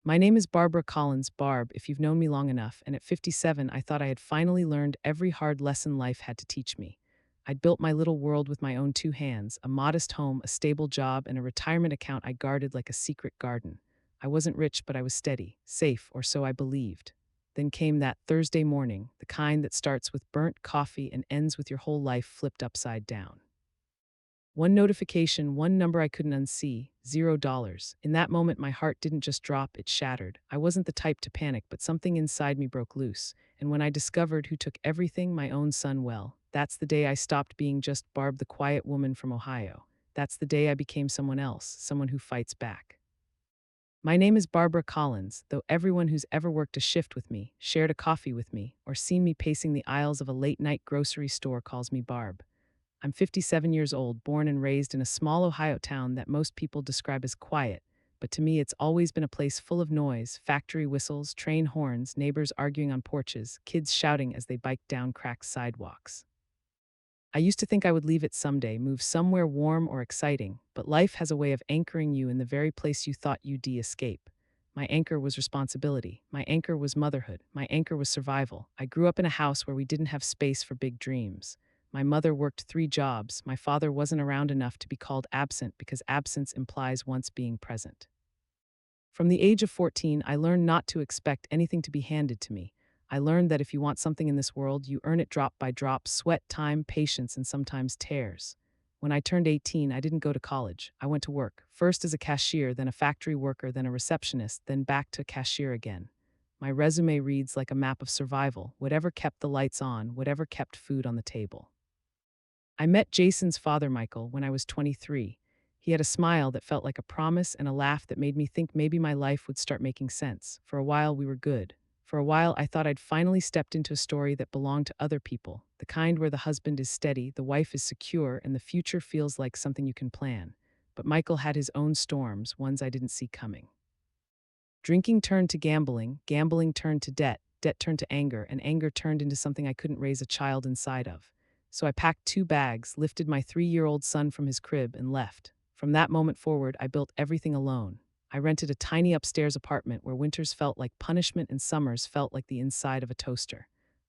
My name is Barbara Collins, Barb, if you've known me long enough, and at 57, I thought I had finally learned every hard lesson life had to teach me. I'd built my little world with my own two hands, a modest home, a stable job, and a retirement account I guarded like a secret garden. I wasn't rich, but I was steady, safe, or so I believed. Then came that Thursday morning, the kind that starts with burnt coffee and ends with your whole life flipped upside down. One notification, one number I couldn't unsee, $0. In that moment, my heart didn't just drop, it shattered. I wasn't the type to panic, but something inside me broke loose. And when I discovered who took everything, my own son, well, that's the day I stopped being just Barb, the quiet woman from Ohio. That's the day I became someone else, someone who fights back. My name is Barbara Collins, though everyone who's ever worked a shift with me, shared a coffee with me, or seen me pacing the aisles of a late night grocery store calls me Barb. I'm 57 years old, born and raised in a small Ohio town that most people describe as quiet, but to me it's always been a place full of noise, factory whistles, train horns, neighbors arguing on porches, kids shouting as they biked down cracked sidewalks. I used to think I would leave it someday, move somewhere warm or exciting, but life has a way of anchoring you in the very place you thought you'd escape. My anchor was responsibility. My anchor was motherhood. My anchor was survival. I grew up in a house where we didn't have space for big dreams. My mother worked 3 jobs. My father wasn't around enough to be called absent because absence implies once being present. From the age of 14, I learned not to expect anything to be handed to me. I learned that if you want something in this world, you earn it drop by drop, sweat, time, patience, and sometimes tears. When I turned 18, I didn't go to college. I went to work, first as a cashier, then a factory worker, then a receptionist, then back to cashier again. My resume reads like a map of survival, whatever kept the lights on, whatever kept food on the table. I met Jason's father, Michael, when I was 23. He had a smile that felt like a promise and a laugh that made me think maybe my life would start making sense. For a while, we were good. For a while, I thought I'd finally stepped into a story that belonged to other people, the kind where the husband is steady, the wife is secure, and the future feels like something you can plan. But Michael had his own storms, ones I didn't see coming. Drinking turned to gambling, gambling turned to debt, debt turned to anger, and anger turned into something I couldn't raise a child inside of. So I packed 2 bags, lifted my 3-year-old son from his crib, and left. From that moment forward, I built everything alone. I rented a tiny upstairs apartment where winters felt like punishment and summers felt like the inside of a toaster.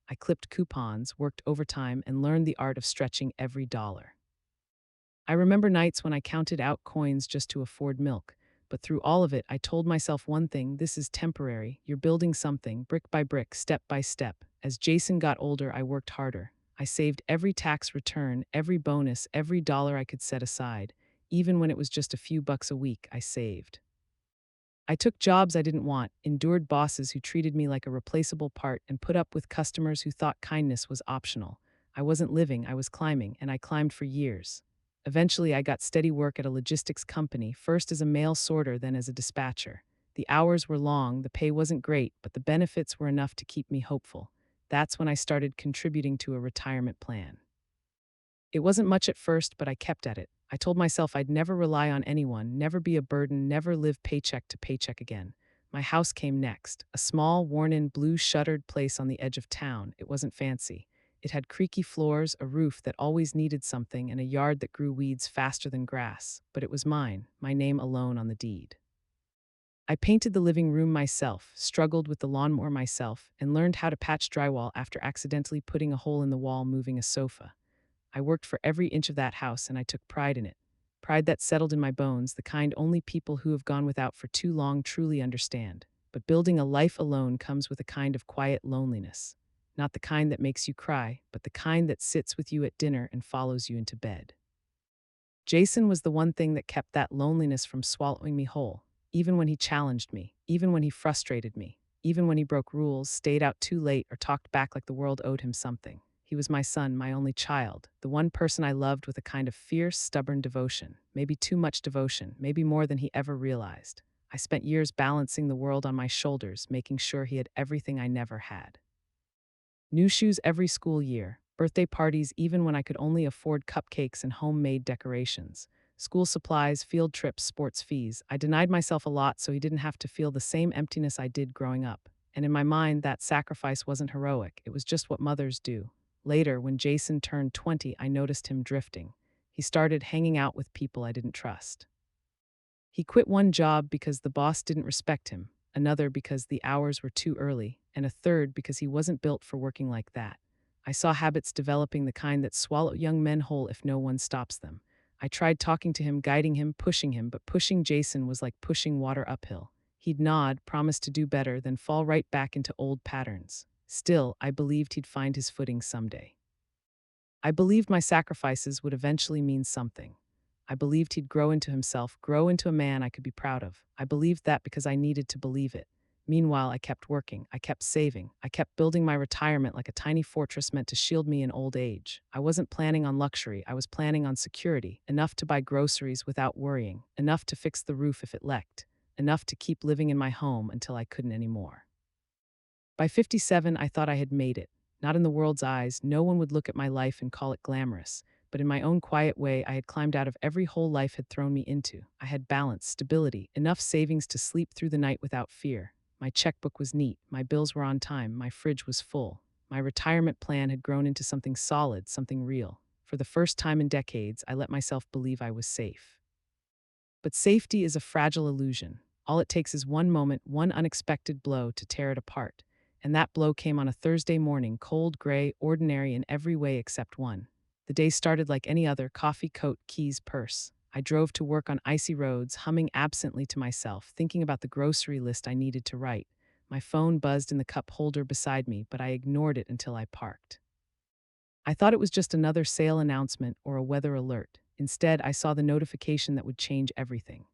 I clipped coupons, worked overtime, and learned the art of stretching every dollar. I remember nights when I counted out coins just to afford milk. But through all of it, I told myself one thing: this is temporary. You're building something, brick by brick, step by step. As Jason got older, I worked harder. I saved every tax return, every bonus, every dollar I could set aside. Even when it was just a few bucks a week, I saved. I took jobs I didn't want, endured bosses who treated me like a replaceable part, and put up with customers who thought kindness was optional. I wasn't living, I was climbing, and I climbed for years. Eventually, I got steady work at a logistics company, first as a mail sorter, then as a dispatcher. The hours were long, the pay wasn't great, but the benefits were enough to keep me hopeful. That's when I started contributing to a retirement plan. It wasn't much at first, but I kept at it. I told myself I'd never rely on anyone, never be a burden, never live paycheck to paycheck again. My house came next, a small, worn-in, blue-shuttered place on the edge of town. It wasn't fancy. It had creaky floors, a roof that always needed something, and a yard that grew weeds faster than grass. But it was mine, my name alone on the deed. I painted the living room myself, struggled with the lawnmower myself, and learned how to patch drywall after accidentally putting a hole in the wall moving a sofa. I worked for every inch of that house, and I took pride in it. Pride that settled in my bones, the kind only people who have gone without for too long truly understand. But building a life alone comes with a kind of quiet loneliness. Not the kind that makes you cry, but the kind that sits with you at dinner and follows you into bed. Jason was the one thing that kept that loneliness from swallowing me whole, even when he challenged me, even when he frustrated me, even when he broke rules, stayed out too late, or talked back like the world owed him something. He was my son, my only child, the one person I loved with a kind of fierce, stubborn devotion, maybe too much devotion, maybe more than he ever realized. I spent years balancing the world on my shoulders, making sure he had everything I never had. New shoes every school year, birthday parties even when I could only afford cupcakes and homemade decorations, school supplies, field trips, sports fees. I denied myself a lot so he didn't have to feel the same emptiness I did growing up. And in my mind, that sacrifice wasn't heroic, it was just what mothers do. Later, when Jason turned 20, I noticed him drifting. He started hanging out with people I didn't trust. He quit one job because the boss didn't respect him, another because the hours were too early, and a third because he wasn't built for working like that. I saw habits developing the kind that swallow young men whole if no one stops them. I tried talking to him, guiding him, pushing him, but pushing Jason was like pushing water uphill. He'd nod, promise to do better, then fall right back into old patterns. Still, I believed he'd find his footing someday. I believed my sacrifices would eventually mean something. I believed he'd grow into himself, grow into a man I could be proud of. I believed that because I needed to believe it. Meanwhile, I kept working, I kept saving, I kept building my retirement like a tiny fortress meant to shield me in old age. I wasn't planning on luxury, I was planning on security, enough to buy groceries without worrying, enough to fix the roof if it leaked, enough to keep living in my home until I couldn't anymore. By 57, I thought I had made it. Not in the world's eyes, no one would look at my life and call it glamorous. But in my own quiet way, I had climbed out of every hole life had thrown me into. I had balance, stability, enough savings to sleep through the night without fear. My checkbook was neat, my bills were on time, my fridge was full. My retirement plan had grown into something solid, something real. For the first time in decades, I let myself believe I was safe. But safety is a fragile illusion. All it takes is one moment, one unexpected blow to tear it apart. And that blow came on a Thursday morning, cold, gray, ordinary in every way except one. The day started like any other: coffee, coat, keys, purse. I drove to work on icy roads, humming absently to myself, thinking about the grocery list I needed to write. My phone buzzed in the cup holder beside me, but I ignored it until I parked. I thought it was just another sale announcement or a weather alert. Instead, I saw the notification that would change everything.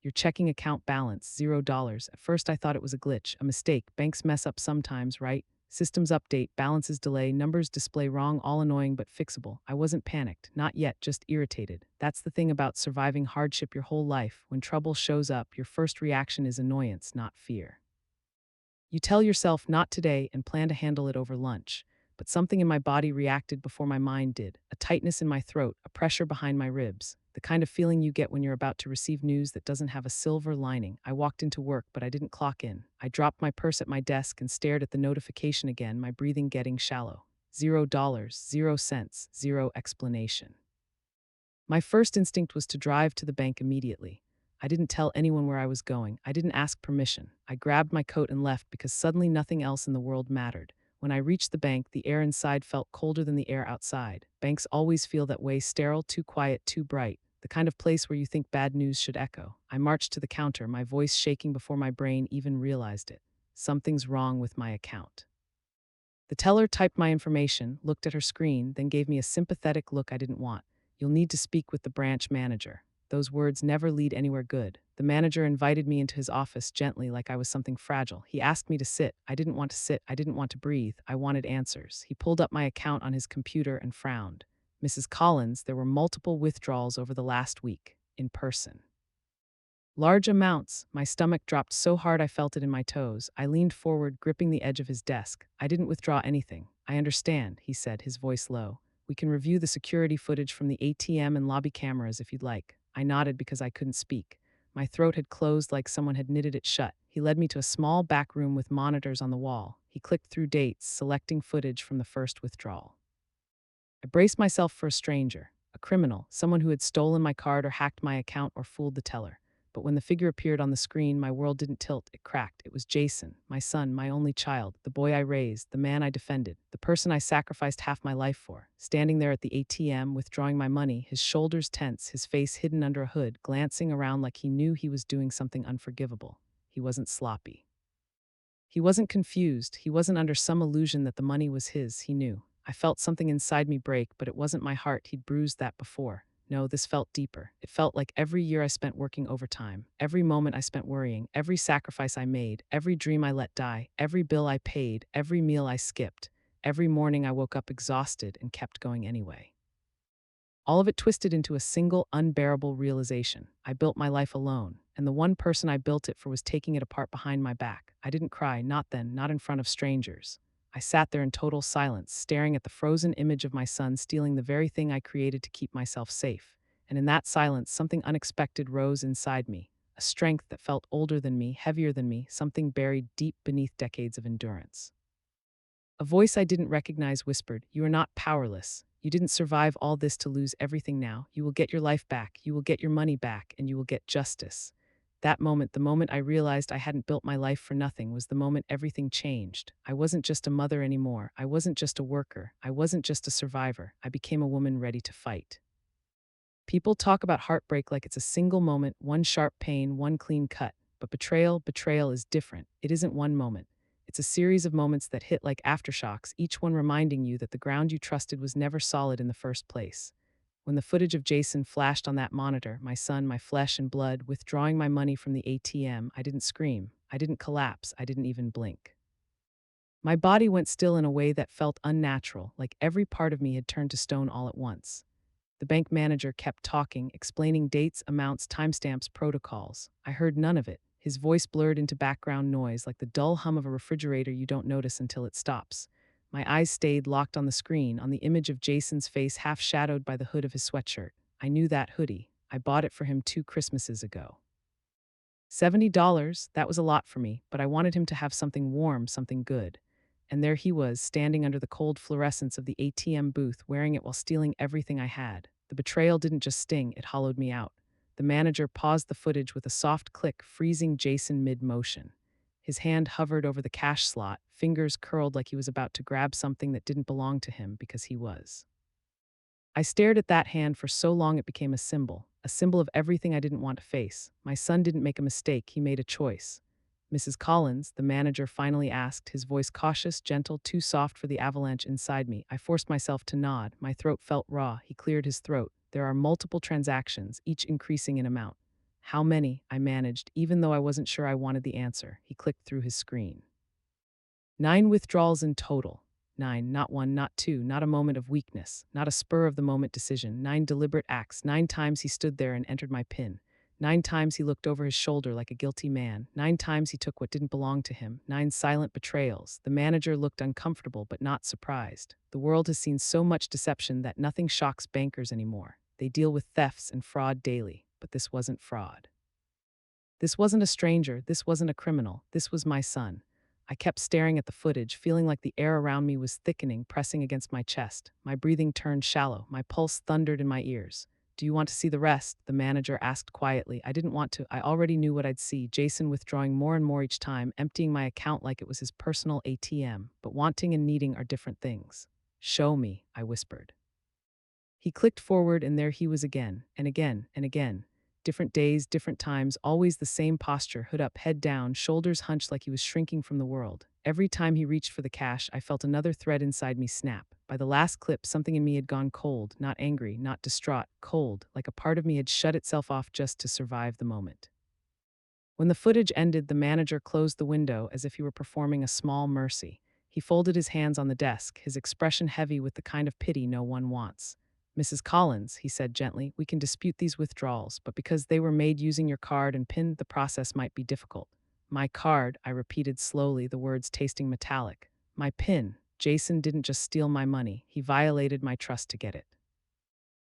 Your checking account balance, $0. At first, I thought it was a glitch, a mistake. Banks mess up sometimes, right? Systems update, balances delay, numbers display wrong, all annoying but fixable. I wasn't panicked, not yet, just irritated. That's the thing about surviving hardship your whole life. When trouble shows up, your first reaction is annoyance, not fear. You tell yourself not today and plan to handle it over lunch. But something in my body reacted before my mind did. A tightness in my throat, a pressure behind my ribs. The kind of feeling you get when you're about to receive news that doesn't have a silver lining. I walked into work, but I didn't clock in. I dropped my purse at my desk and stared at the notification again, my breathing getting shallow. $0, 0 cents, zero explanation. My first instinct was to drive to the bank immediately. I didn't tell anyone where I was going. I didn't ask permission. I grabbed my coat and left because suddenly nothing else in the world mattered. When I reached the bank, the air inside felt colder than the air outside. Banks always feel that way: sterile, too quiet, too bright. The kind of place where you think bad news should echo. I marched to the counter, my voice shaking before my brain even realized it. Something's wrong with my account. The teller typed my information, looked at her screen, then gave me a sympathetic look I didn't want. You'll need to speak with the branch manager. Those words never lead anywhere good. The manager invited me into his office gently, like I was something fragile. He asked me to sit. I didn't want to sit. I didn't want to breathe. I wanted answers. He pulled up my account on his computer and frowned. Mrs. Collins, there were multiple withdrawals over the last week, in person. Large amounts. My stomach dropped so hard I felt it in my toes. I leaned forward, gripping the edge of his desk. I didn't withdraw anything. I understand, he said, his voice low. We can review the security footage from the ATM and lobby cameras if you'd like. I nodded because I couldn't speak. My throat had closed like someone had knitted it shut. He led me to a small back room with monitors on the wall. He clicked through dates, selecting footage from the first withdrawal. I braced myself for a stranger, a criminal, someone who had stolen my card or hacked my account or fooled the teller. But when the figure appeared on the screen, my world didn't tilt, it cracked. It was Jason, my son, my only child, the boy I raised, the man I defended, the person I sacrificed half my life for. Standing there at the ATM, withdrawing my money, his shoulders tense, his face hidden under a hood, glancing around like he knew he was doing something unforgivable. He wasn't sloppy. He wasn't confused. He wasn't under some illusion that the money was his. He knew. I felt something inside me break, but it wasn't my heart. He'd bruised that before. No, this felt deeper. It felt like every year I spent working overtime, every moment I spent worrying, every sacrifice I made, every dream I let die, every bill I paid, every meal I skipped, every morning I woke up exhausted and kept going anyway. All of it twisted into a single, unbearable realization. I built my life alone, and the one person I built it for was taking it apart behind my back. I didn't cry, not then, not in front of strangers. I sat there in total silence, staring at the frozen image of my son stealing the very thing I created to keep myself safe. And in that silence, something unexpected rose inside me, a strength that felt older than me, heavier than me, something buried deep beneath decades of endurance. A voice I didn't recognize whispered, "You are not powerless. You didn't survive all this to lose everything now. You will get your life back, you will get your money back, and you will get justice." That moment, the moment I realized I hadn't built my life for nothing, was the moment everything changed. I wasn't just a mother anymore. I wasn't just a worker. I wasn't just a survivor. I became a woman ready to fight. People talk about heartbreak like it's a single moment, one sharp pain, one clean cut. But betrayal is different. It isn't one moment. It's a series of moments that hit like aftershocks, each one reminding you that the ground you trusted was never solid in the first place. When the footage of Jason flashed on that monitor, my son, my flesh and blood, withdrawing my money from the ATM, I didn't scream. I didn't collapse. I didn't even blink. My body went still in a way that felt unnatural, like every part of me had turned to stone all at once. The bank manager kept talking, explaining dates, amounts, timestamps, protocols. I heard none of it. His voice blurred into background noise like the dull hum of a refrigerator you don't notice until it stops. My eyes stayed locked on the screen, on the image of Jason's face half shadowed by the hood of his sweatshirt. I knew that hoodie. I bought it for him 2 Christmases ago. $70, that was a lot for me, but I wanted him to have something warm, something good. And there he was, standing under the cold fluorescence of the ATM booth, wearing it while stealing everything I had. The betrayal didn't just sting, it hollowed me out. The manager paused the footage with a soft click, freezing Jason mid-motion. His hand hovered over the cash slot, fingers curled like he was about to grab something that didn't belong to him because he was. I stared at that hand for so long it became a symbol of everything I didn't want to face. My son didn't make a mistake, he made a choice. Mrs. Collins, the manager finally asked, his voice cautious, gentle, too soft for the avalanche inside me. I forced myself to nod. My throat felt raw. He cleared his throat. There are multiple transactions, each increasing in amount. How many? I managed, even though I wasn't sure I wanted the answer. He clicked through his screen. 9 withdrawals in total. 9, not one, not two, not a moment of weakness, not a spur of the moment decision. 9 deliberate acts. 9 times he stood there and entered my PIN. 9 times he looked over his shoulder like a guilty man. 9 times he took what didn't belong to him. 9 silent betrayals. The manager looked uncomfortable but not surprised. The world has seen so much deception that nothing shocks bankers anymore. They deal with thefts and fraud daily, but this wasn't fraud. This wasn't a stranger, this wasn't a criminal, this was my son. I kept staring at the footage, feeling like the air around me was thickening, pressing against my chest. My breathing turned shallow, my pulse thundered in my ears. "Do you want to see the rest?" the manager asked quietly. I didn't want to. I already knew what I'd see, Jason withdrawing more and more each time, emptying my account like it was his personal ATM. But wanting and needing are different things. "Show me," I whispered. He clicked forward, and there he was again, and again, and again. Different days, different times, always the same posture, hood up, head down, shoulders hunched like he was shrinking from the world. Every time he reached for the cash, I felt another thread inside me snap. By the last clip, something in me had gone cold, not angry, not distraught, cold, like a part of me had shut itself off just to survive the moment. When the footage ended, the manager closed the window as if he were performing a small mercy. He folded his hands on the desk, his expression heavy with the kind of pity no one wants. "Mrs. Collins," he said gently, "we can dispute these withdrawals, but because they were made using your card and PIN, the process might be difficult." "My card," I repeated slowly, the words tasting metallic. "My PIN. Jason didn't just steal my money, he violated my trust to get it.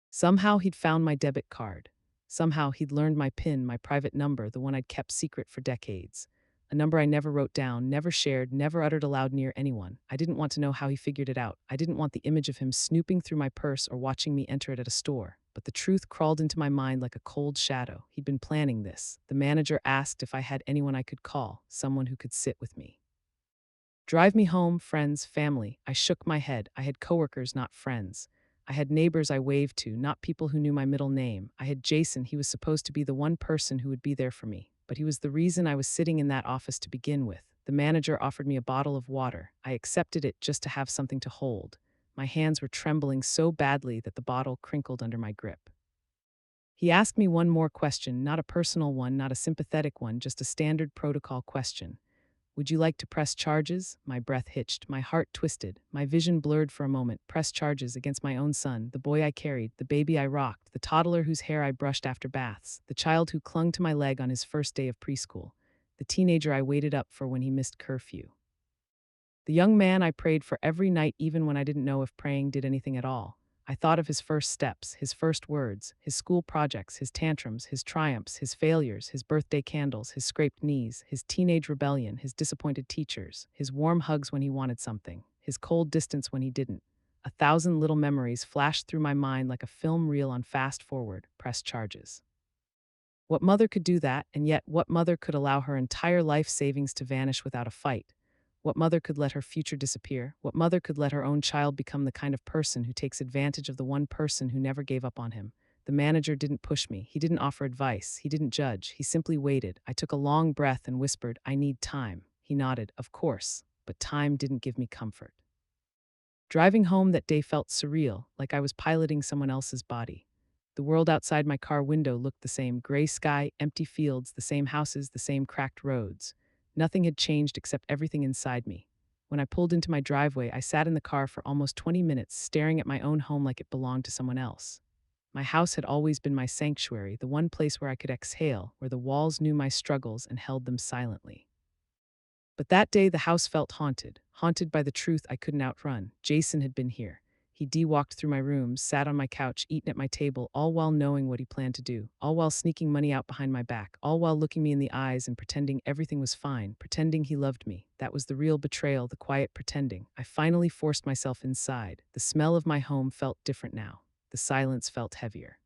Somehow he'd found my debit card. Somehow he'd learned my PIN, my private number, the one I'd kept secret for decades. A number I never wrote down, never shared, never uttered aloud near anyone. I didn't want to know how he figured it out. I didn't want the image of him snooping through my purse or watching me enter it at a store. But the truth crawled into my mind like a cold shadow. He'd been planning this. The manager asked if I had anyone I could call, someone who could sit with me. Drive me home, friends, family. I shook my head. I had coworkers, not friends. I had neighbors I waved to, not people who knew my middle name. I had Jason. He was supposed to be the one person who would be there for me. But he was the reason I was sitting in that office to begin with. The manager offered me a bottle of water. I accepted it just to have something to hold. My hands were trembling so badly that the bottle crinkled under my grip. He asked me one more question, not a personal one, not a sympathetic one, just a standard protocol question. "Would you like to press charges?" My breath hitched, my heart twisted, my vision blurred for a moment. Press charges against my own son, the boy I carried, the baby I rocked, the toddler whose hair I brushed after baths, the child who clung to my leg on his first day of preschool, the teenager I waited up for when he missed curfew. The young man I prayed for every night, even when I didn't know if praying did anything at all. I thought of his first steps, his first words, his school projects, his tantrums, his triumphs, his failures, his birthday candles, his scraped knees, his teenage rebellion, his disappointed teachers, his warm hugs when he wanted something, his cold distance when he didn't. 1,000 little memories flashed through my mind like a film reel on fast forward, press charges. What mother could do that, and yet what mother could allow her entire life savings to vanish without a fight? What mother could let her future disappear? What mother could let her own child become the kind of person who takes advantage of the one person who never gave up on him? The manager didn't push me. He didn't offer advice. He didn't judge. He simply waited. I took a long breath and whispered, "I need time." He nodded, "Of course." But time didn't give me comfort. Driving home that day felt surreal, like I was piloting someone else's body. The world outside my car window looked the same: gray sky, empty fields, the same houses, the same cracked roads. Nothing had changed except everything inside me. When I pulled into my driveway, I sat in the car for almost 20 minutes, staring at my own home like it belonged to someone else. My house had always been my sanctuary, the one place where I could exhale, where the walls knew my struggles and held them silently. But that day the house felt haunted, haunted by the truth I couldn't outrun. Jason had been here. He walked through my rooms, sat on my couch, eaten at my table, all while knowing what he planned to do, all while sneaking money out behind my back, all while looking me in the eyes and pretending everything was fine, pretending he loved me. That was the real betrayal, the quiet pretending. I finally forced myself inside. The smell of my home felt different now. The silence felt heavier.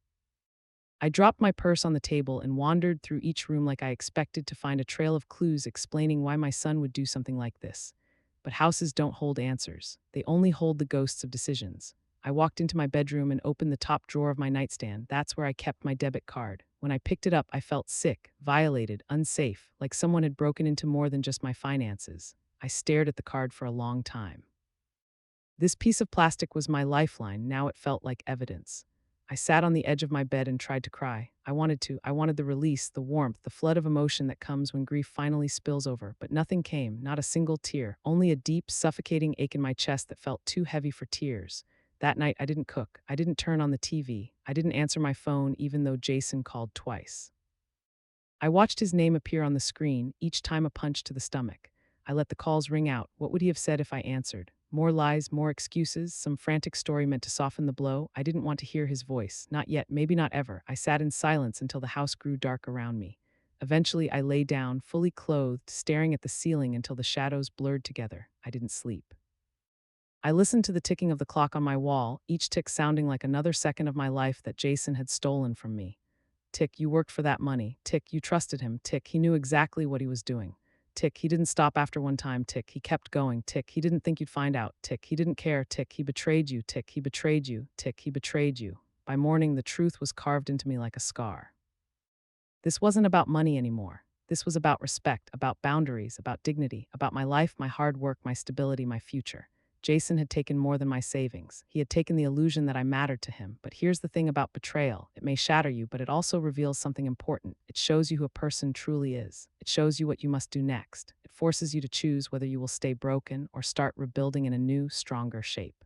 I dropped my purse on the table and wandered through each room like I expected to find a trail of clues explaining why my son would do something like this. But houses don't hold answers. They only hold the ghosts of decisions. I walked into my bedroom and opened the top drawer of my nightstand. That's where I kept my debit card. When I picked it up, I felt sick, violated, unsafe, like someone had broken into more than just my finances. I stared at the card for a long time. This piece of plastic was my lifeline. Now it felt like evidence. I sat on the edge of my bed and tried to cry. I wanted to. I wanted the release, the warmth, the flood of emotion that comes when grief finally spills over. But nothing came, not a single tear, only a deep, suffocating ache in my chest that felt too heavy for tears. That night, I didn't cook. I didn't turn on the TV. I didn't answer my phone, even though Jason called twice. I watched his name appear on the screen, each time a punch to the stomach. I let the calls ring out. What would he have said if I answered? More lies, more excuses, some frantic story meant to soften the blow. I didn't want to hear his voice. Not yet, maybe not ever. I sat in silence until the house grew dark around me. Eventually, I lay down, fully clothed, staring at the ceiling until the shadows blurred together. I didn't sleep. I listened to the ticking of the clock on my wall, each tick sounding like another second of my life that Jason had stolen from me. Tick, you worked for that money. Tick, you trusted him. Tick, he knew exactly what he was doing. Tick, he didn't stop after one time. Tick, he kept going. Tick, he didn't think you'd find out. Tick, he didn't care. Tick, he betrayed you. Tick, he betrayed you. Tick, he betrayed you. By morning, the truth was carved into me like a scar. This wasn't about money anymore. This was about respect, about boundaries, about dignity, about my life, my hard work, my stability, my future. Jason had taken more than my savings. He had taken the illusion that I mattered to him. But here's the thing about betrayal. It may shatter you, but it also reveals something important. It shows you who a person truly is. It shows you what you must do next. It forces you to choose whether you will stay broken or start rebuilding in a new, stronger shape.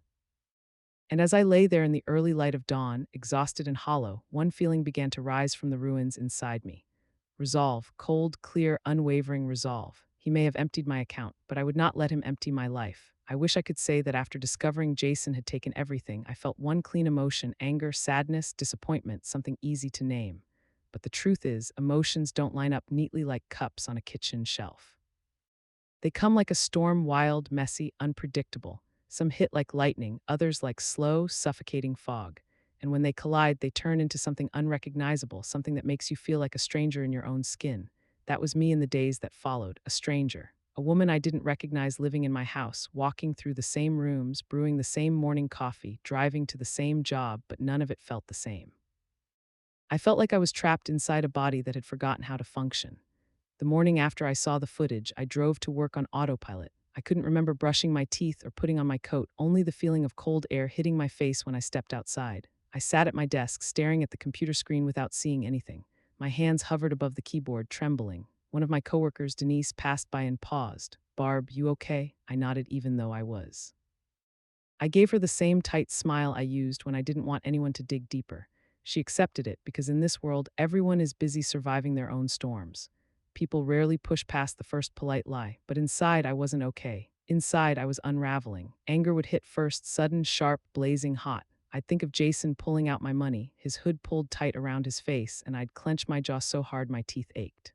And as I lay there in the early light of dawn, exhausted and hollow, one feeling began to rise from the ruins inside me. Resolve, cold, clear, unwavering resolve. He may have emptied my account, but I would not let him empty my life. I wish I could say that after discovering Jason had taken everything, I felt one clean emotion: anger, sadness, disappointment, something easy to name. But the truth is, emotions don't line up neatly like cups on a kitchen shelf. They come like a storm, wild, messy, unpredictable. Some hit like lightning, others like slow, suffocating fog. And when they collide, they turn into something unrecognizable, something that makes you feel like a stranger in your own skin. That was me in the days that followed, a stranger. A woman I didn't recognize living in my house, walking through the same rooms, brewing the same morning coffee, driving to the same job, but none of it felt the same. I felt like I was trapped inside a body that had forgotten how to function. The morning after I saw the footage, I drove to work on autopilot. I couldn't remember brushing my teeth or putting on my coat, only the feeling of cold air hitting my face when I stepped outside. I sat at my desk, staring at the computer screen without seeing anything. My hands hovered above the keyboard, trembling. One of my coworkers, Denise, passed by and paused. "Barb, you okay?" I nodded even though I was. I gave her the same tight smile I used when I didn't want anyone to dig deeper. She accepted it because in this world, everyone is busy surviving their own storms. People rarely push past the first polite lie, but inside I wasn't okay. Inside I was unraveling. Anger would hit first, sudden, sharp, blazing hot. I'd think of Jason pulling out my money, his hood pulled tight around his face, and I'd clench my jaw so hard my teeth ached.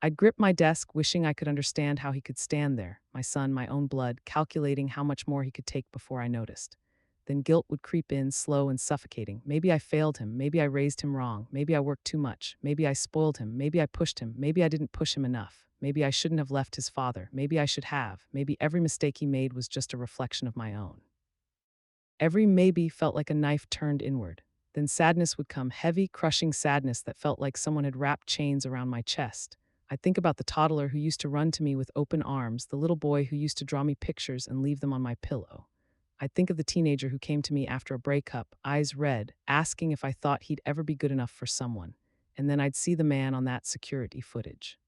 I'd grip my desk, wishing I could understand how he could stand there, my son, my own blood, calculating how much more he could take before I noticed. Then guilt would creep in, slow and suffocating. Maybe I failed him. Maybe I raised him wrong. Maybe I worked too much. Maybe I spoiled him. Maybe I pushed him. Maybe I didn't push him enough. Maybe I shouldn't have left his father. Maybe I should have. Maybe every mistake he made was just a reflection of my own. Every maybe felt like a knife turned inward. Then sadness would come, heavy, crushing sadness that felt like someone had wrapped chains around my chest. I'd think about the toddler who used to run to me with open arms, the little boy who used to draw me pictures and leave them on my pillow. I'd think of the teenager who came to me after a breakup, eyes red, asking if I thought he'd ever be good enough for someone. And then I'd see the man on that security footage.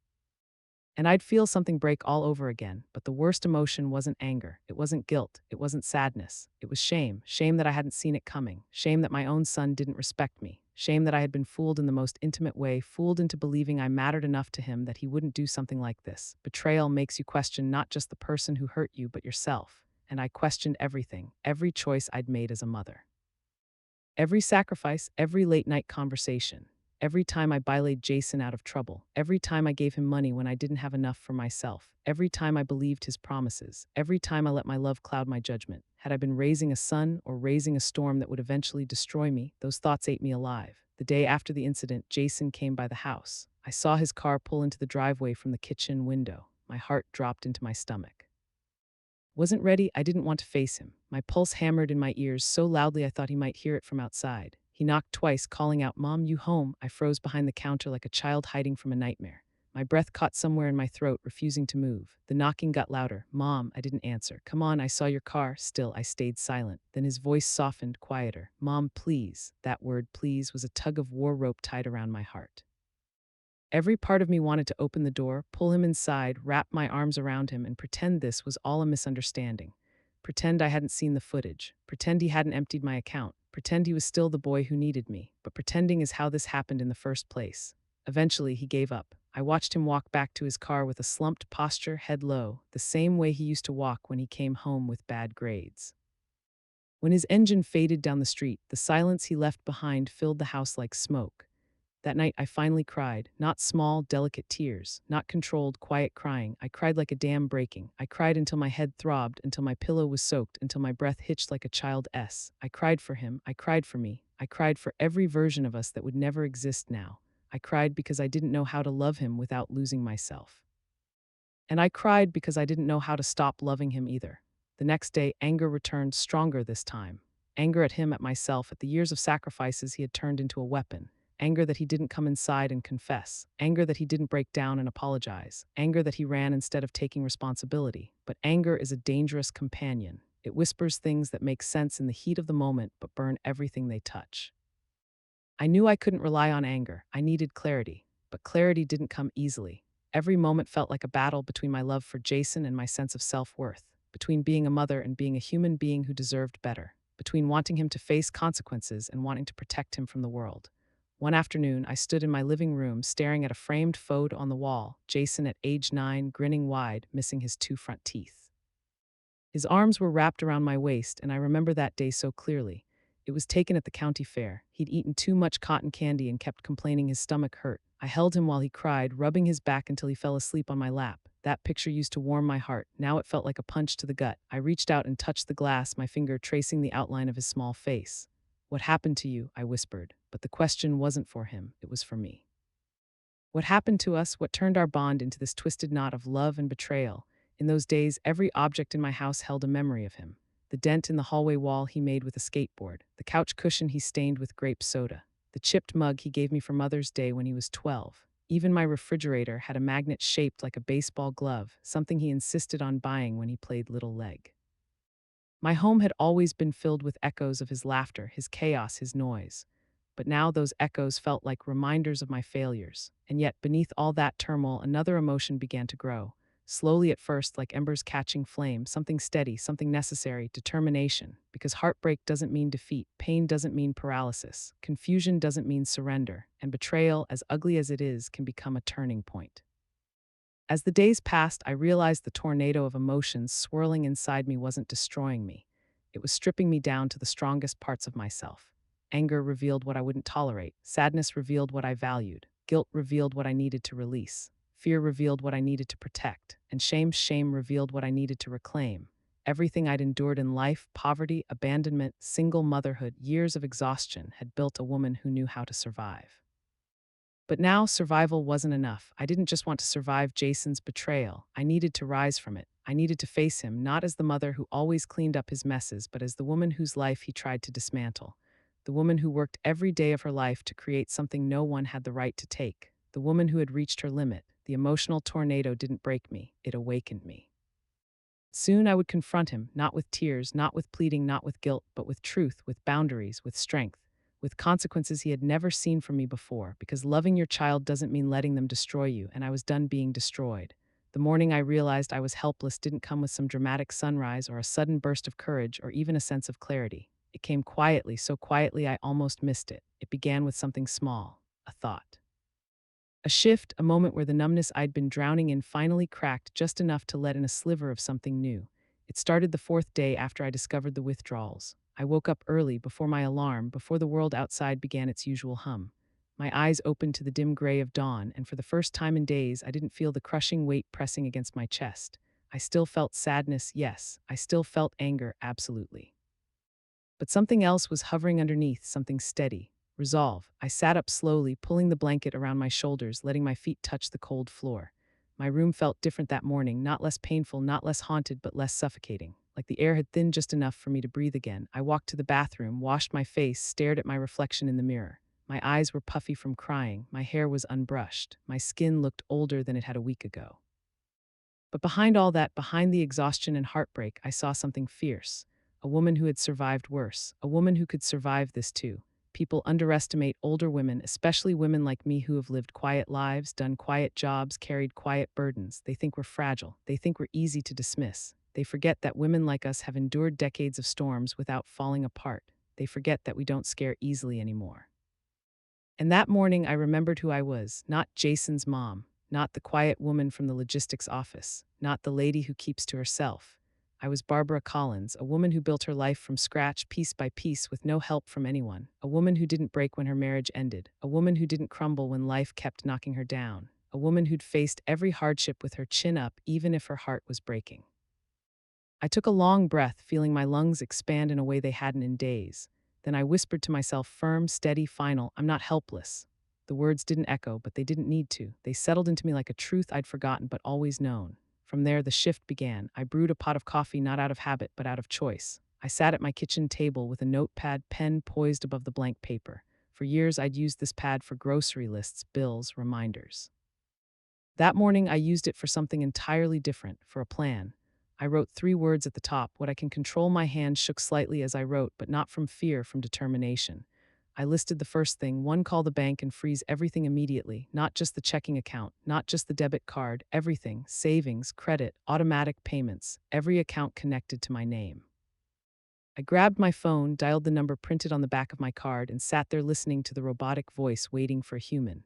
And I'd feel something break all over again, but the worst emotion wasn't anger, it wasn't guilt, it wasn't sadness. It was shame, shame that I hadn't seen it coming, shame that my own son didn't respect me, shame that I had been fooled in the most intimate way, fooled into believing I mattered enough to him that he wouldn't do something like this. Betrayal makes you question not just the person who hurt you, but yourself. And I questioned everything, every choice I'd made as a mother. Every sacrifice, every late night conversation, every time I bylaid Jason out of trouble, every time I gave him money when I didn't have enough for myself, every time I believed his promises, every time I let my love cloud my judgment. Had I been raising a son or raising a storm that would eventually destroy me, those thoughts ate me alive. The day after the incident, Jason came by the house. I saw his car pull into the driveway from the kitchen window. My heart dropped into my stomach. Wasn't ready, I didn't want to face him. My pulse hammered in my ears so loudly I thought he might hear it from outside. He knocked twice, calling out, "Mom, you home?" I froze behind the counter like a child hiding from a nightmare. My breath caught somewhere in my throat, refusing to move. The knocking got louder. "Mom," I didn't answer. "Come on, I saw your car." Still, I stayed silent. Then his voice softened, quieter. "Mom, please." That word, please, was a tug of war rope tied around my heart. Every part of me wanted to open the door, pull him inside, wrap my arms around him, and pretend this was all a misunderstanding. Pretend I hadn't seen the footage. Pretend he hadn't emptied my account. Pretend he was still the boy who needed me. But pretending is how this happened in the first place. Eventually, he gave up. I watched him walk back to his car with a slumped posture, head low, the same way he used to walk when he came home with bad grades. When his engine faded down the street, the silence he left behind filled the house like smoke. That night, I finally cried, not small, delicate tears, not controlled, quiet crying. I cried like a dam breaking. I cried until my head throbbed, until my pillow was soaked, until my breath hitched like a child S. I cried for him. I cried for me. I cried for every version of us that would never exist now. I cried because I didn't know how to love him without losing myself. And I cried because I didn't know how to stop loving him either. The next day, anger returned, stronger this time. Anger at him, at myself, at the years of sacrifices he had turned into a weapon. Anger that he didn't come inside and confess. Anger that he didn't break down and apologize. Anger that he ran instead of taking responsibility. But anger is a dangerous companion. It whispers things that make sense in the heat of the moment but burn everything they touch. I knew I couldn't rely on anger. I needed clarity. But clarity didn't come easily. Every moment felt like a battle between my love for Jason and my sense of self-worth, between being a mother and being a human being who deserved better, between wanting him to face consequences and wanting to protect him from the world. One afternoon, I stood in my living room staring at a framed photo on the wall, Jason at age 9, grinning wide, missing his 2 front teeth. His arms were wrapped around my waist, and I remember that day so clearly. It was taken at the county fair. He'd eaten too much cotton candy and kept complaining his stomach hurt. I held him while he cried, rubbing his back until he fell asleep on my lap. That picture used to warm my heart. Now it felt like a punch to the gut. I reached out and touched the glass, my finger tracing the outline of his small face. "What happened to you?" I whispered. But the question wasn't for him, it was for me. What happened to us, what turned our bond into this twisted knot of love and betrayal? In those days, every object in my house held a memory of him. The dent in the hallway wall he made with a skateboard, the couch cushion he stained with grape soda, the chipped mug he gave me for Mother's Day when he was 12. Even my refrigerator had a magnet shaped like a baseball glove, something he insisted on buying when he played Little Leg. My home had always been filled with echoes of his laughter, his chaos, his noise. But now those echoes felt like reminders of my failures. And yet, beneath all that turmoil, another emotion began to grow. Slowly at first, like embers catching flame, something steady, something necessary, determination. Because heartbreak doesn't mean defeat, pain doesn't mean paralysis, confusion doesn't mean surrender, and betrayal, as ugly as it is, can become a turning point. As the days passed, I realized the tornado of emotions swirling inside me wasn't destroying me. It was stripping me down to the strongest parts of myself. Anger revealed what I wouldn't tolerate. Sadness revealed what I valued. Guilt revealed what I needed to release. Fear revealed what I needed to protect. And shame revealed what I needed to reclaim. Everything I'd endured in life, poverty, abandonment, single motherhood, years of exhaustion, had built a woman who knew how to survive. But now survival wasn't enough. I didn't just want to survive Jason's betrayal. I needed to rise from it. I needed to face him, not as the mother who always cleaned up his messes, but as the woman whose life he tried to dismantle. The woman who worked every day of her life to create something no one had the right to take. The woman who had reached her limit. The emotional tornado didn't break me, it awakened me. Soon I would confront him, not with tears, not with pleading, not with guilt, but with truth, with boundaries, with strength, with consequences he had never seen from me before, because loving your child doesn't mean letting them destroy you, and I was done being destroyed. The morning I realized I was helpless didn't come with some dramatic sunrise or a sudden burst of courage or even a sense of clarity. It came quietly, so quietly I almost missed it. It began with something small, a thought. A shift, a moment where the numbness I'd been drowning in finally cracked just enough to let in a sliver of something new. It started the fourth day after I discovered the withdrawals. I woke up early, before my alarm, before the world outside began its usual hum. My eyes opened to the dim gray of dawn, and for the first time in days, I didn't feel the crushing weight pressing against my chest. I still felt sadness, yes. I still felt anger, absolutely. But something else was hovering underneath, something steady. Resolve. I sat up slowly, pulling the blanket around my shoulders, letting my feet touch the cold floor. My room felt different that morning, not less painful, not less haunted, but less suffocating. Like the air had thinned just enough for me to breathe again. I walked to the bathroom, washed my face, stared at my reflection in the mirror. My eyes were puffy from crying, my hair was unbrushed, my skin looked older than it had a week ago. But behind all that, behind the exhaustion and heartbreak, I saw something fierce. A woman who had survived worse. A woman who could survive this too. People underestimate older women, especially women like me who have lived quiet lives, done quiet jobs, carried quiet burdens. They think we're fragile. They think we're easy to dismiss. They forget that women like us have endured decades of storms without falling apart. They forget that we don't scare easily anymore. And that morning, I remembered who I was, not Jason's mom, not the quiet woman from the logistics office, not the lady who keeps to herself. I was Barbara Collins, a woman who built her life from scratch, piece by piece, with no help from anyone, a woman who didn't break when her marriage ended, a woman who didn't crumble when life kept knocking her down, a woman who'd faced every hardship with her chin up, even if her heart was breaking. I took a long breath, feeling my lungs expand in a way they hadn't in days. Then I whispered to myself, firm, steady, final, I'm not helpless. The words didn't echo, but they didn't need to. They settled into me like a truth I'd forgotten but always known. From there, the shift began. I brewed a pot of coffee not out of habit, but out of choice. I sat at my kitchen table with a notepad pen poised above the blank paper. For years, I'd used this pad for grocery lists, bills, reminders. That morning, I used it for something entirely different, for a plan. I wrote 3 words at the top. What I can control, my hand shook slightly as I wrote, but not from fear, from determination. I listed the first thing: 1, call the bank and freeze everything immediately, not just the checking account, not just the debit card, everything, savings, credit, automatic payments, every account connected to my name. I grabbed my phone, dialed the number printed on the back of my card, and sat there listening to the robotic voice waiting for a human.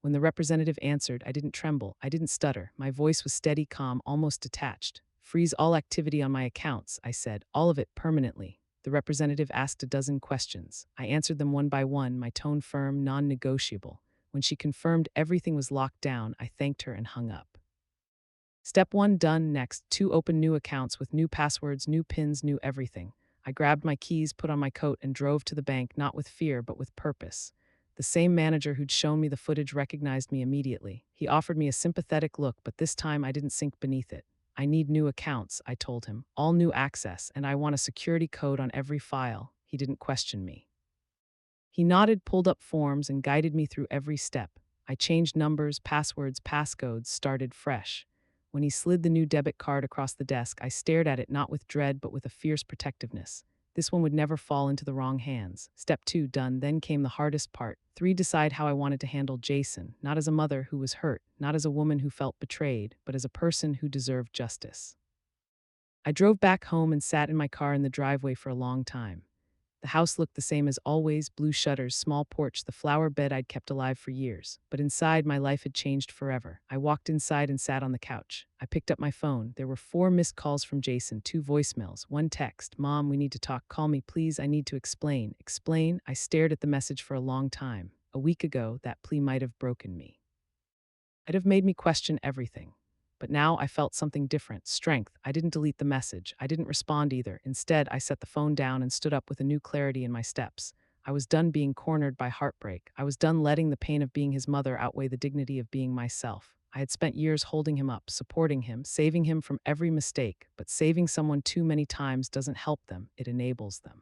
When the representative answered, I didn't tremble, I didn't stutter. My voice was steady, calm, almost detached. Freeze all activity on my accounts, I said, all of it, permanently. The representative asked a dozen questions. I answered them one by one, my tone firm, non-negotiable. When she confirmed everything was locked down, I thanked her and hung up. Step 1 done. Next, 2, open new accounts with new passwords, new PINs, new everything. I grabbed my keys, put on my coat, and drove to the bank, not with fear, but with purpose. The same manager who'd shown me the footage recognized me immediately. He offered me a sympathetic look, but this time I didn't sink beneath it. I need new accounts, I told him, all new access, and I want a security code on every file. He didn't question me. He nodded, pulled up forms, and guided me through every step. I changed numbers, passwords, passcodes, started fresh. When he slid the new debit card across the desk, I stared at it not with dread but with a fierce protectiveness. This one would never fall into the wrong hands. Step 2 done. Then came the hardest part. 3, decide how I wanted to handle Jason, not as a mother who was hurt, not as a woman who felt betrayed, but as a person who deserved justice. I drove back home and sat in my car in the driveway for a long time. The house looked the same as always: blue shutters, small porch, the flower bed I'd kept alive for years. But inside, my life had changed forever. I walked inside and sat on the couch. I picked up my phone. There were 4 missed calls from Jason, 2 voicemails, 1 text. Mom, we need to talk. Call me, please. I need to explain. Explain? I stared at the message for a long time. A week ago, that plea might have broken me. It'd have made me question everything. But now I felt something different, strength. I didn't delete the message. I didn't respond either. Instead, I set the phone down and stood up with a new clarity in my steps. I was done being cornered by heartbreak. I was done letting the pain of being his mother outweigh the dignity of being myself. I had spent years holding him up, supporting him, saving him from every mistake, but saving someone too many times doesn't help them, it enables them.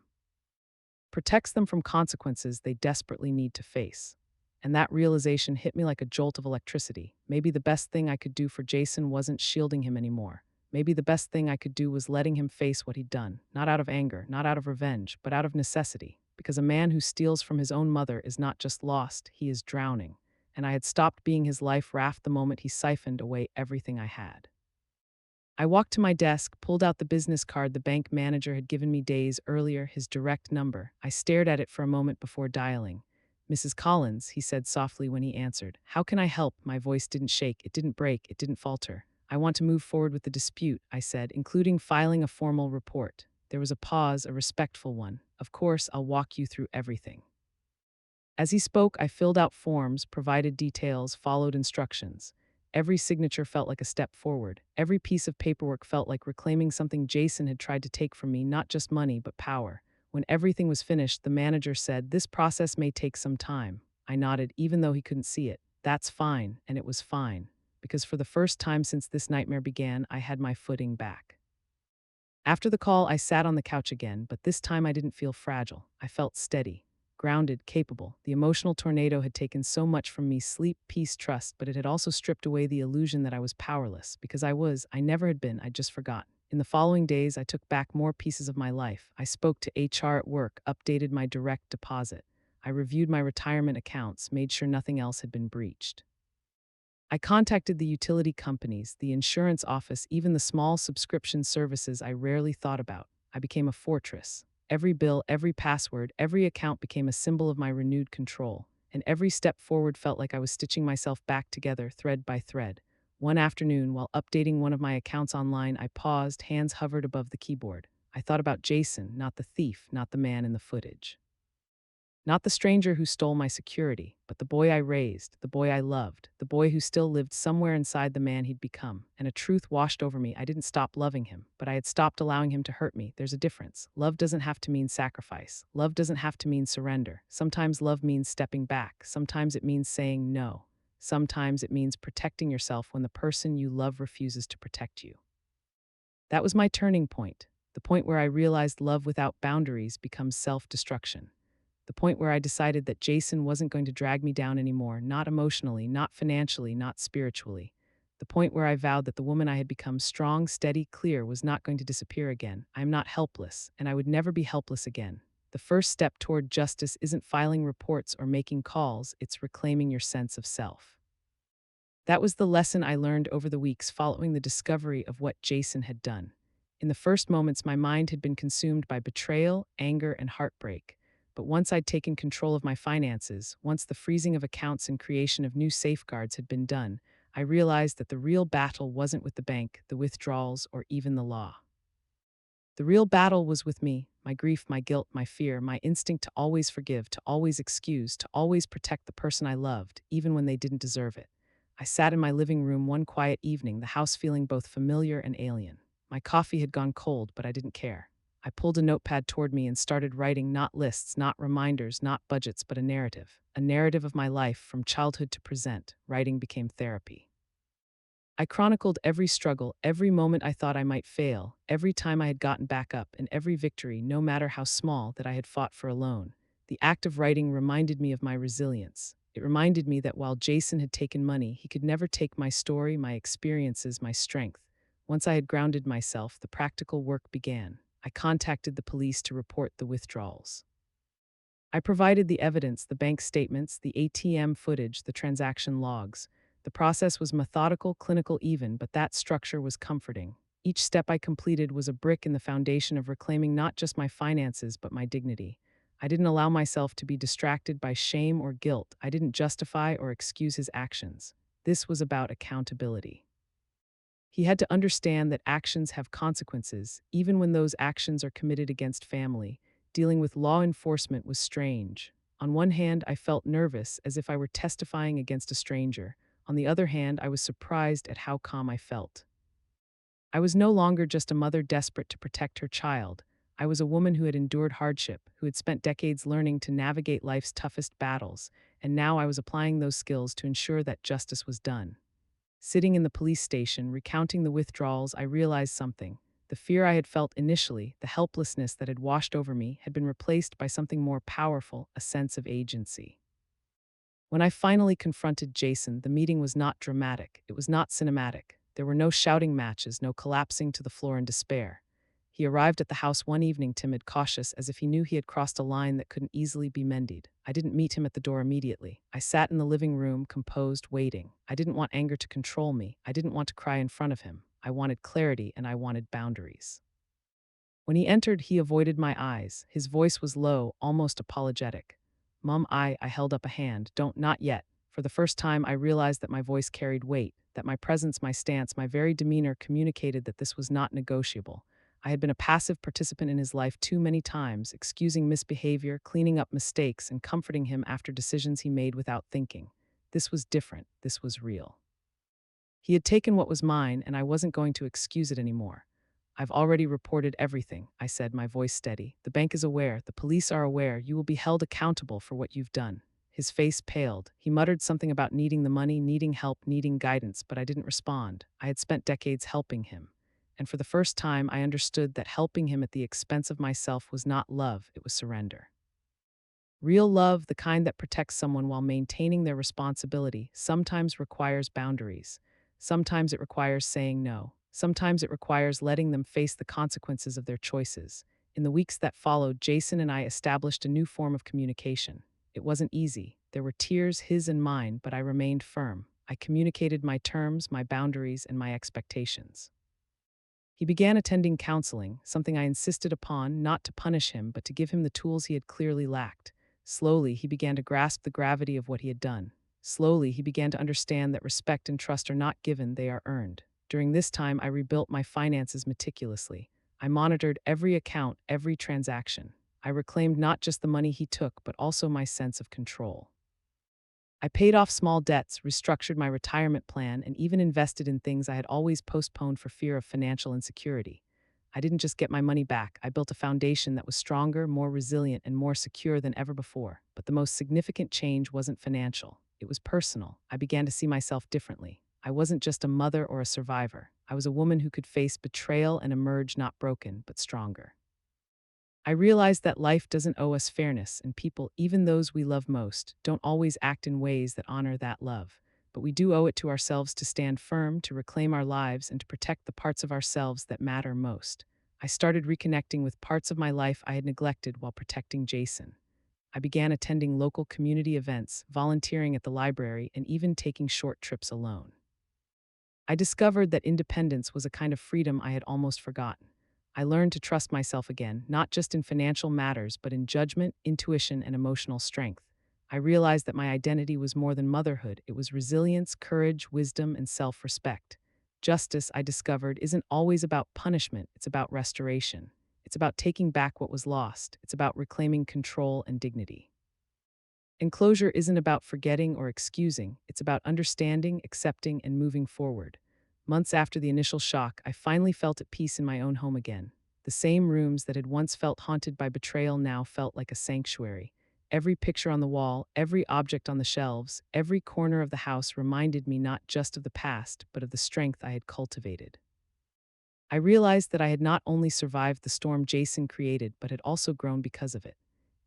Protects them from consequences they desperately need to face. And that realization hit me like a jolt of electricity. Maybe the best thing I could do for Jason wasn't shielding him anymore. Maybe the best thing I could do was letting him face what he'd done, not out of anger, not out of revenge, but out of necessity. Because a man who steals from his own mother is not just lost, he is drowning. And I had stopped being his life raft the moment he siphoned away everything I had. I walked to my desk, pulled out the business card the bank manager had given me days earlier, his direct number. I stared at it for a moment before dialing. "Mrs. Collins," he said softly when he answered. "How can I help?" My voice didn't shake, it didn't break, it didn't falter. "I want to move forward with the dispute," I said, "including filing a formal report." There was a pause, a respectful one. "Of course, I'll walk you through everything." As he spoke, I filled out forms, provided details, followed instructions. Every signature felt like a step forward. Every piece of paperwork felt like reclaiming something Jason had tried to take from me, not just money, but power. When everything was finished, the manager said, "This process may take some time." I nodded, even though he couldn't see it. "That's fine," and it was fine. Because for the first time since this nightmare began, I had my footing back. After the call, I sat on the couch again, but this time I didn't feel fragile. I felt steady, grounded, capable. The emotional tornado had taken so much from me: sleep, peace, trust, but it had also stripped away the illusion that I was powerless, because I never had been, I'd just forgotten. In the following days, I took back more pieces of my life. I spoke to HR at work, updated my direct deposit. I reviewed my retirement accounts, made sure nothing else had been breached. I contacted the utility companies, the insurance office, even the small subscription services I rarely thought about. I became a fortress. Every bill, every password, every account became a symbol of my renewed control, and every step forward felt like I was stitching myself back together, thread by thread. One afternoon, while updating one of my accounts online, I paused, hands hovered above the keyboard. I thought about Jason, not the thief, not the man in the footage. Not the stranger who stole my security, but the boy I raised, the boy I loved, the boy who still lived somewhere inside the man he'd become. And a truth washed over me. I didn't stop loving him, but I had stopped allowing him to hurt me. There's a difference. Love doesn't have to mean sacrifice. Love doesn't have to mean surrender. Sometimes love means stepping back. Sometimes it means saying no. Sometimes it means protecting yourself when the person you love refuses to protect you. That was my turning point, the point where I realized love without boundaries becomes self-destruction. The point where I decided that Jason wasn't going to drag me down anymore, not emotionally, not financially, not spiritually. The point where I vowed that the woman I had become, strong, steady, clear, was not going to disappear again. I am not helpless, and I would never be helpless again. The first step toward justice isn't filing reports or making calls, it's reclaiming your sense of self. That was the lesson I learned over the weeks following the discovery of what Jason had done. In the first moments, my mind had been consumed by betrayal, anger, and heartbreak. But once I'd taken control of my finances, once the freezing of accounts and creation of new safeguards had been done, I realized that the real battle wasn't with the bank, the withdrawals, or even the law. The real battle was with me, my grief, my guilt, my fear, my instinct to always forgive, to always excuse, to always protect the person I loved, even when they didn't deserve it. I sat in my living room one quiet evening, the house feeling both familiar and alien. My coffee had gone cold, but I didn't care. I pulled a notepad toward me and started writing, not lists, not reminders, not budgets, but a narrative of my life from childhood to present. Writing became therapy. I chronicled every struggle, every moment I thought I might fail, every time I had gotten back up, and every victory, no matter how small, that I had fought for alone. The act of writing reminded me of my resilience. It reminded me that while Jason had taken money, he could never take my story, my experiences, my strength. Once I had grounded myself, the practical work began. I contacted the police to report the withdrawals. I provided the evidence, the bank statements, the ATM footage, the transaction logs. The process was methodical, clinical even, but that structure was comforting. Each step I completed was a brick in the foundation of reclaiming not just my finances, but my dignity. I didn't allow myself to be distracted by shame or guilt. I didn't justify or excuse his actions. This was about accountability. He had to understand that actions have consequences, even when those actions are committed against family. Dealing with law enforcement was strange. On one hand, I felt nervous, as if I were testifying against a stranger. On the other hand, I was surprised at how calm I felt. I was no longer just a mother desperate to protect her child. I was a woman who had endured hardship, who had spent decades learning to navigate life's toughest battles, and now I was applying those skills to ensure that justice was done. Sitting in the police station, recounting the withdrawals, I realized something. The fear I had felt initially, the helplessness that had washed over me, had been replaced by something more powerful, a sense of agency. When I finally confronted Jason, the meeting was not dramatic. It was not cinematic. There were no shouting matches, no collapsing to the floor in despair. He arrived at the house one evening, timid, cautious, as if he knew he had crossed a line that couldn't easily be mended. I didn't meet him at the door immediately. I sat in the living room, composed, waiting. I didn't want anger to control me. I didn't want to cry in front of him. I wanted clarity, and I wanted boundaries. When he entered, he avoided my eyes. His voice was low, almost apologetic. Mum, I held up a hand. Don't, not yet. For the first time, I realized that my voice carried weight, that my presence, my stance, my very demeanor communicated that this was not negotiable. I had been a passive participant in his life too many times, excusing misbehavior, cleaning up mistakes, and comforting him after decisions he made without thinking. This was different. This was real. He had taken what was mine, and I wasn't going to excuse it anymore. I've already reported everything, I said, my voice steady. The bank is aware, the police are aware, you will be held accountable for what you've done. His face paled. He muttered something about needing the money, needing help, needing guidance, but I didn't respond. I had spent decades helping him. And for the first time, I understood that helping him at the expense of myself was not love, it was surrender. Real love, the kind that protects someone while maintaining their responsibility, sometimes requires boundaries. Sometimes it requires saying no. Sometimes it requires letting them face the consequences of their choices. In the weeks that followed, Jason and I established a new form of communication. It wasn't easy. There were tears, his and mine, but I remained firm. I communicated my terms, my boundaries, and my expectations. He began attending counseling, something I insisted upon, not to punish him, but to give him the tools he had clearly lacked. Slowly, he began to grasp the gravity of what he had done. Slowly, he began to understand that respect and trust are not given, they are earned. During this time, I rebuilt my finances meticulously. I monitored every account, every transaction. I reclaimed not just the money he took, but also my sense of control. I paid off small debts, restructured my retirement plan, and even invested in things I had always postponed for fear of financial insecurity. I didn't just get my money back, I built a foundation that was stronger, more resilient, and more secure than ever before. But the most significant change wasn't financial. It was personal. I began to see myself differently. I wasn't just a mother or a survivor. I was a woman who could face betrayal and emerge not broken, but stronger. I realized that life doesn't owe us fairness, and people, even those we love most, don't always act in ways that honor that love. But we do owe it to ourselves to stand firm, to reclaim our lives, and to protect the parts of ourselves that matter most. I started reconnecting with parts of my life I had neglected while protecting Jason. I began attending local community events, volunteering at the library, and even taking short trips alone. I discovered that independence was a kind of freedom I had almost forgotten. I learned to trust myself again, not just in financial matters, but in judgment, intuition, and emotional strength. I realized that my identity was more than motherhood. It was resilience, courage, wisdom, and self-respect. Justice, I discovered, isn't always about punishment. It's about restoration. It's about taking back what was lost. It's about reclaiming control and dignity. Enclosure isn't about forgetting or excusing. It's about understanding, accepting, and moving forward. Months after the initial shock, I finally felt at peace in my own home again. The same rooms that had once felt haunted by betrayal now felt like a sanctuary. Every picture on the wall, every object on the shelves, every corner of the house reminded me not just of the past, but of the strength I had cultivated. I realized that I had not only survived the storm Jason created, but had also grown because of it.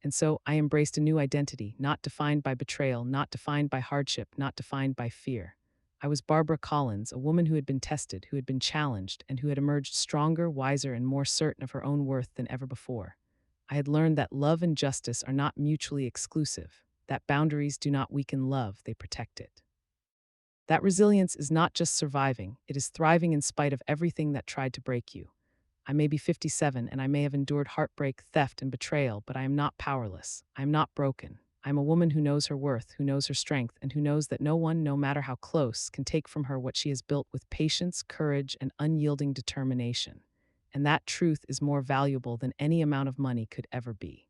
And so I embraced a new identity, not defined by betrayal, not defined by hardship, not defined by fear. I was Barbara Collins, a woman who had been tested, who had been challenged, and who had emerged stronger, wiser, and more certain of her own worth than ever before. I had learned that love and justice are not mutually exclusive, that boundaries do not weaken love, they protect it. That resilience is not just surviving, it is thriving in spite of everything that tried to break you. I may be 57 and I may have endured heartbreak, theft, and betrayal, but I am not powerless. I am not broken. I am a woman who knows her worth, who knows her strength, and who knows that no one, no matter how close, can take from her what she has built with patience, courage, and unyielding determination. And that truth is more valuable than any amount of money could ever be.